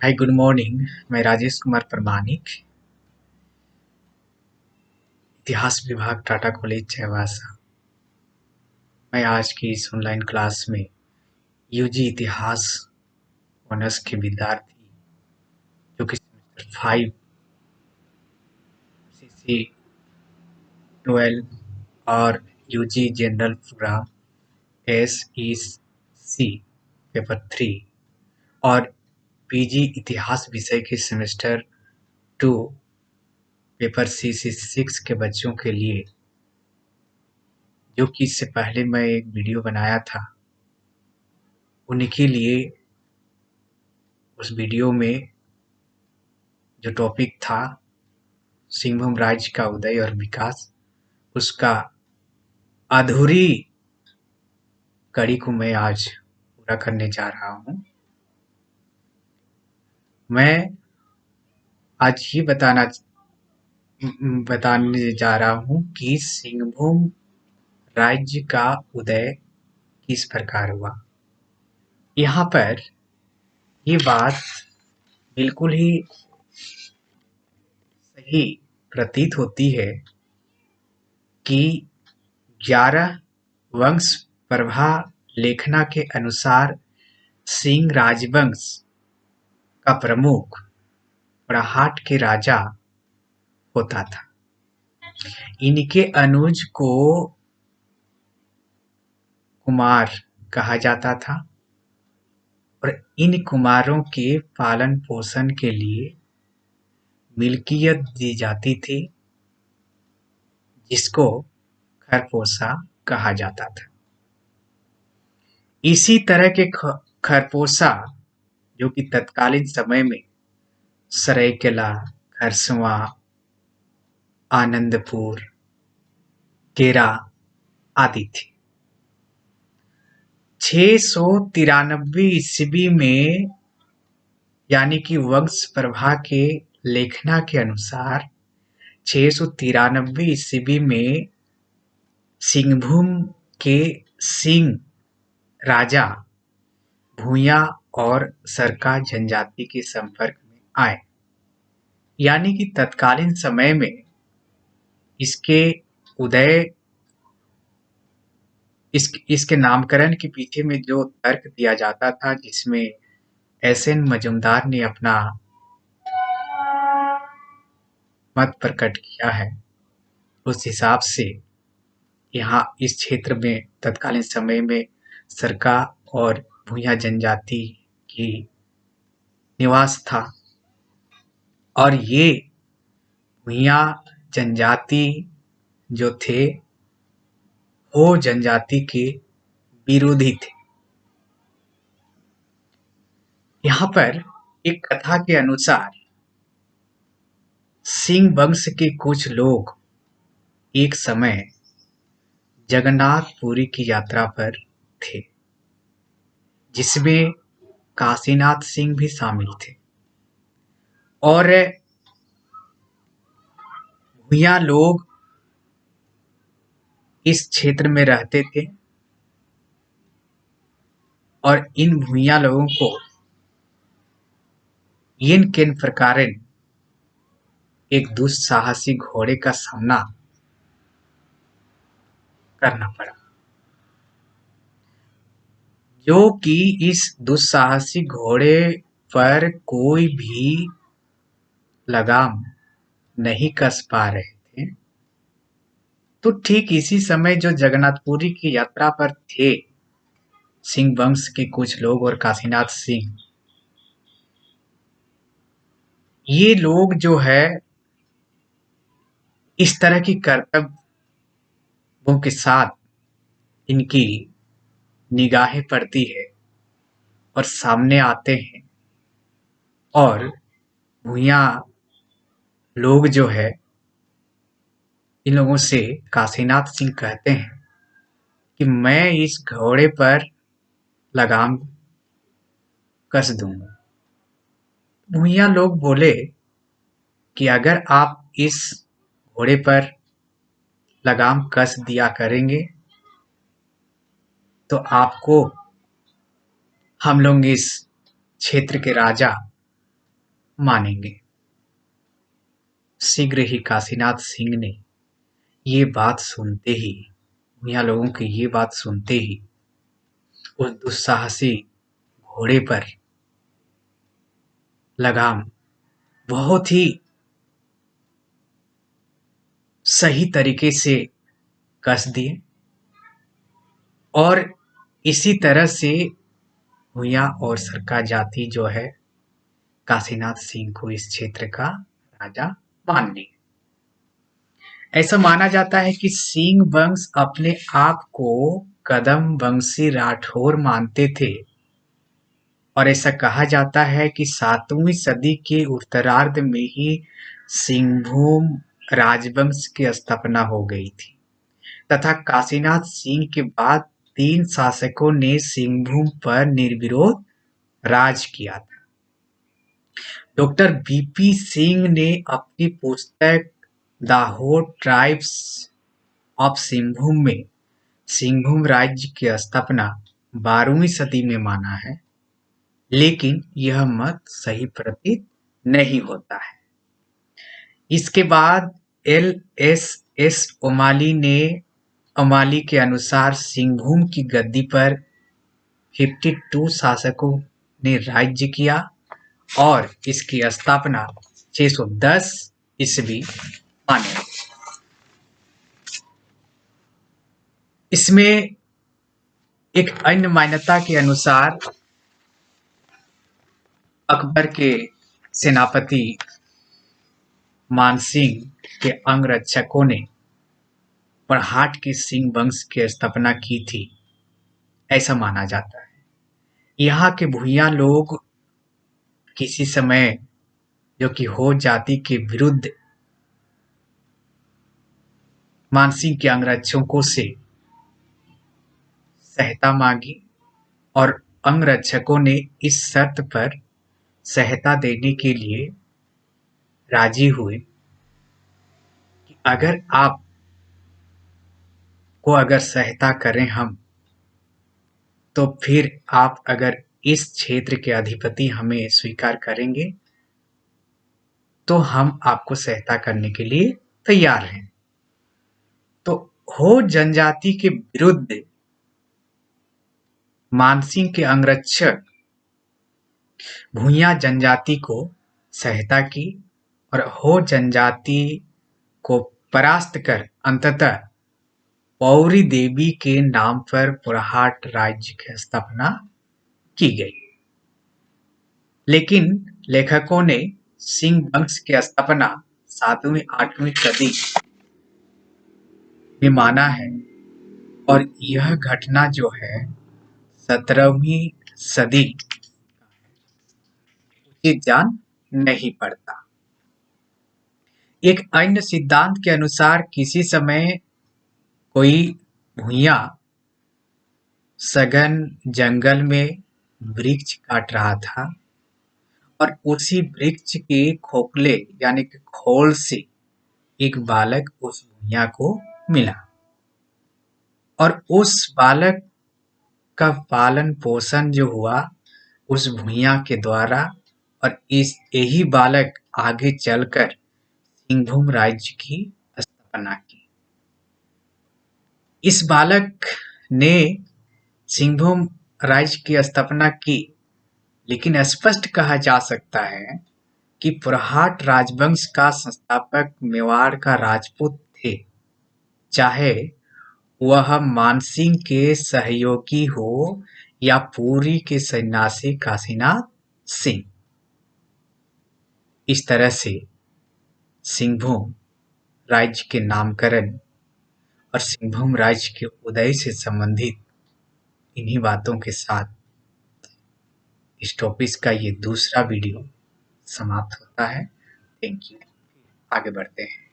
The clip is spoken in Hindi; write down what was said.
Hi good morning. मैं राजेश कुमार प्रमाणिक, इतिहास विभाग, टाटा कॉलेज चाईबासा। मैं आज की इस ऑनलाइन क्लास में यूजी इतिहास ऑनर्स के विद्यार्थी जो कि सेमेस्टर 5 सीसी 12 और UG general programme SEC paper 3 और पीजी इतिहास विषय के सेमेस्टर 2 पेपर CC6 के बच्चों के लिए, जो कि इससे पहले मैं एक वीडियो बनाया था, उनके लिए उस वीडियो में जो टॉपिक था सिंहभूम राज्य का उदय और विकास, उसका अधूरी कड़ी को मैं आज पूरा करने जा रहा हूँ। मैं आज ये बताने जा रहा हूँ कि सिंहभूम राज्य का उदय किस प्रकार हुआ। यहाँ पर ये बात बिल्कुल ही सही प्रतीत होती है कि 11 वंश प्रभा लेखना के अनुसार सिंह राजवंश का प्रमुख बड़हाट के राजा होता था। इनके अनुज को कुमार कहा जाता था और इन कुमारों के पालन पोषण के लिए मिल्कियत दी जाती थी, जिसको खरपोशा कहा जाता था। इसी तरह के खरपोशा, जो कि तत्कालीन समय में सरायकेला, खरसुआ, आनंदपुर, केरा आदि थे। 693 ईस्वी में, यानी कि वंश प्रभा के लेखना के अनुसार 693 ईस्वी में सिंहभूम के सिंह राजा भूया और सरका जनजाति के संपर्क में आए। यानी कि तत्कालीन समय में इसके उदय, इसके नामकरण के पीछे में जो तर्क दिया जाता था, जिसमें SN मजूमदार ने अपना मत प्रकट किया है, उस हिसाब से यहाँ इस क्षेत्र में तत्कालीन समय में सरका और भूया जनजाति की निवास था और ये भूया जनजाति जो थे वो जनजाति के विरोधी थे। यहाँ पर एक कथा के अनुसार सिंह वंश के कुछ लोग एक समय जगन्नाथपुरी की यात्रा पर थे, जिसमें काशीनाथ सिंह भी शामिल थे और भूया लोग इस क्षेत्र में रहते थे और इन भूया लोगों को किन प्रकार एक दुस्साहसी घोड़े का सामना करना पड़ा, जो कि इस दुस्साहसी घोड़े पर कोई भी लगाम नहीं कस पा रहे थे। तो ठीक इसी समय जो जगन्नाथपुरी की यात्रा पर थे सिंह वंश के कुछ लोग और काशीनाथ सिंह, ये लोग जो है इस तरह की कर्तव्यों के साथ इनकी निगाहें पड़ती है और सामने आते हैं और भूया लोग जो है इन लोगों से काशीनाथ सिंह कहते हैं कि मैं इस घोड़े पर लगाम कस दूंगा। भूया लोग बोले कि अगर आप इस घोड़े पर लगाम कस दिया करेंगे तो आपको हम लोग इस क्षेत्र के राजा मानेंगे। शीघ्र ही काशीनाथ सिंह ने ये बात सुनते ही, भूया लोगों की ये बात सुनते ही उस दुस्साहसी घोड़े पर लगाम बहुत ही सही तरीके से कस दिए और इसी तरह से भूया और सरका जाति जो है काशीनाथ सिंह को इस क्षेत्र का राजा मान ली। ऐसा माना जाता है कि सिंह वंश अपने आप को कदम वंशी राठौर मानते थे और ऐसा कहा जाता है कि 7वीं सदी के उत्तरार्ध में ही सिंहभूम राजवंश की स्थापना हो गई थी तथा काशीनाथ सिंह के बाद 3 शासकों ने सिंहभूम पर निर्विरोध राज किया था। डॉक्टर बीपी सिंह ने अपनी पुस्तक द होट ट्राइब्स ऑफ सिंहभूम में सिंहभूम राज्य की स्थापना 12वीं सदी में माना है, लेकिन यह मत सही प्रतीत नहीं होता है। इसके बाद एल.एस.एस. ओमाली के अनुसार सिंहभूम की गद्दी पर 52 शासकों ने राज्य किया और इसकी स्थापना 610 ईस्वी माने। इसमें एक अन्य मान्यता के अनुसार अकबर के सेनापति मानसिंह के अंगरक्षकों ने परहाट के सिंह वंश की स्थापना की थी, ऐसा माना जाता है। यहाँ के भूया लोग किसी समय जो कि हो जाति के विरुद्ध मानसिंह के अंगरक्षकों से सहायता मांगी और अंगरक्षकों ने इस शर्त पर सहायता देने के लिए राजी हुए कि अगर आप को अगर सहायता करें हम, तो फिर आप अगर इस क्षेत्र के अधिपति हमें स्वीकार करेंगे तो हम आपको सहायता करने के लिए तैयार हैं। तो हो जनजाति के विरुद्ध मानसिंह के अंगरक्षक भूया जनजाति को सहायता की और हो जनजाति को परास्त कर अंततः पौरी देवी के नाम पर पुरहाट राज्य की स्थापना की गई। लेकिन लेखकों ने सिंह वंश की स्थापना 7वीं-8वीं सदी में माना है और यह घटना जो है 17वीं सदी उचित जान नहीं पड़ता। एक अन्य सिद्धांत के अनुसार किसी समय कोई भूया सघन जंगल में वृक्ष काट रहा था और उसी वृक्ष के खोखले यानी कि खोल से एक बालक उस भूया को मिला और उस बालक का पालन पोषण जो हुआ उस भूया के द्वारा और इस यही बालक आगे चलकर सिंहभूम राज्य की स्थापना की। इस बालक ने सिंहभूम राज्य की स्थापना की, लेकिन स्पष्ट कहा जा सकता है कि पुरहाट राजवंश का संस्थापक मेवाड़ का राजपूत थे, चाहे वह मानसिंह के सहयोगी हो या पुरी के सन्यासी काशीनाथ सिंह। इस तरह से सिंहभूम राज्य के नामकरण और सिंहभूम राज्य के उदय से संबंधित इन्हीं बातों के साथ इस टॉपिक का ये दूसरा वीडियो समाप्त होता है। Thank you. आगे बढ़ते हैं।